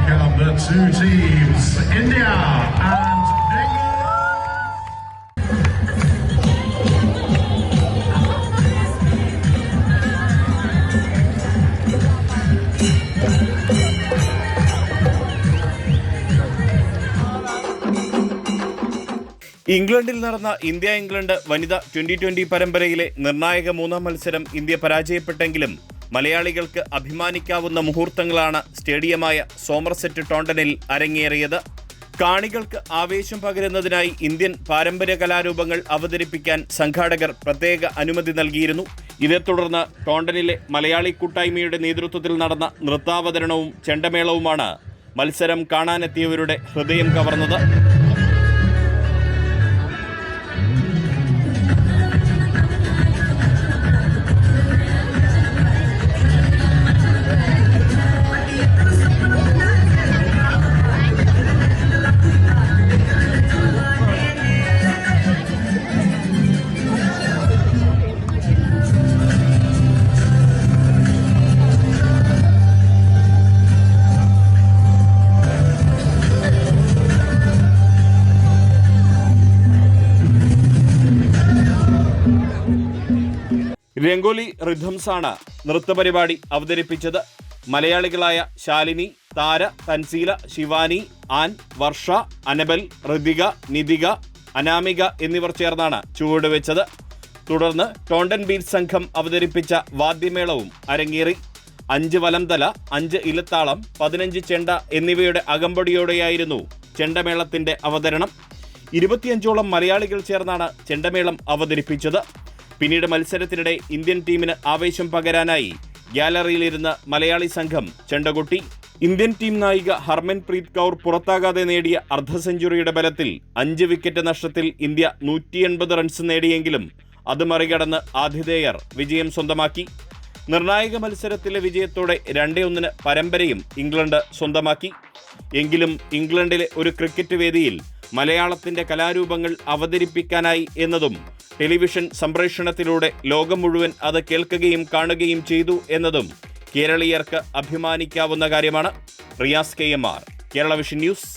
welcome the two teams, India and England. ഇംഗ്ലണ്ടിൽ നടന്ന India-England വനിതാ ട്വന്റി പരമ്പരയിലെ നിർണായക മൂന്നാം മത്സരം ഇന്ത്യ പരാജയപ്പെട്ടെങ്കിലും മലയാളികൾക്ക് അഭിമാനിക്കാവുന്ന മുഹൂർത്തങ്ങളാണ് സ്റ്റേഡിയമായ സോമർസെറ്റ് ടോണ്ടനിൽ അരങ്ങേറിയത്. കാണികൾക്ക് ആവേശം പകരുന്നതിനായി ഇന്ത്യൻ പാരമ്പര്യ കലാരൂപങ്ങൾ അവതരിപ്പിക്കാൻ സംഘാടകർ പ്രത്യേക അനുമതി നൽകിയിരുന്നു. ഇതേ തുടർന്ന് ടോണ്ടനിലെ മലയാളി കൂട്ടായ്മയുടെ നേതൃത്വത്തിൽ നടന്ന നൃത്താവതരണവും ചെണ്ടമേളവുമാണ് മത്സരം കാണാനെത്തിയവരുടെ ഹൃദയം കവർന്നത്. രംഗോലി റിഥംസാണ് നൃത്തപരിപാടി അവതരിപ്പിച്ചത്. മലയാളികളായ ശാലിനി, താര, തൻസീല, ശിവാനി, ആൻ, വർഷ, അനബൽ, ഋതിക, നിതിക, അനാമിക എന്നിവർ ചേർന്നാണ് ചുവടുവെച്ചത്. തുടർന്ന് ടോണ്ടൻ ബീറ്റ് സംഘം അവതരിപ്പിച്ച വാദ്യമേളവും അരങ്ങേറി. 5 വലംതല, 5 ഇലത്താളം, 15 ചെണ്ട എന്നിവയുടെ അകമ്പടിയോടെയായിരുന്നു ചെണ്ടമേളത്തിന്റെ അവതരണം. 25ഓളം മലയാളികൾ ചേർന്നാണ് ചെണ്ടമേളം അവതരിപ്പിച്ചത്. പിന്നീട് മത്സരത്തിനിടെ ഇന്ത്യൻ ടീമിന് ആവേശം പകരാനായി ഗ്യാലറിയിലിരുന്ന് മലയാളി സംഘം ചെണ്ടകൊട്ടി. ഇന്ത്യൻ ടീം നായിക ഹർമൻപ്രീത് കൗർ പുറത്താകാതെ നേടിയ അർദ്ധ സെഞ്ചുറിയുടെ ബലത്തിൽ 5 വിക്കറ്റ് നഷ്ടത്തിൽ ഇന്ത്യ 180 റൺസ് നേടിയെങ്കിലും അത് മറികടന്ന് ആതിഥേയർ വിജയം സ്വന്തമാക്കി. നിർണായക മത്സരത്തിലെ വിജയത്തോടെ 2-1 പരമ്പരയും ഇംഗ്ലണ്ട് സ്വന്തമാക്കി. എങ്കിലും ഇംഗ്ലണ്ടിലെ ഒരു ക്രിക്കറ്റ് വേദിയിൽ മലയാളത്തിന്റെ കലാരൂപങ്ങൾ അവതരിപ്പിക്കാനായി എന്നതും ടെലിവിഷൻ സംപ്രേഷണത്തിലൂടെ ലോകം മുഴുവൻ അത് കേൾക്കുകയും കാണുകയും ചെയ്തു എന്നതും കേരളീയർക്ക് അഭിമാനിക്കാവുന്ന കാര്യമാണ്. Riyas KMR, Kerala vision news.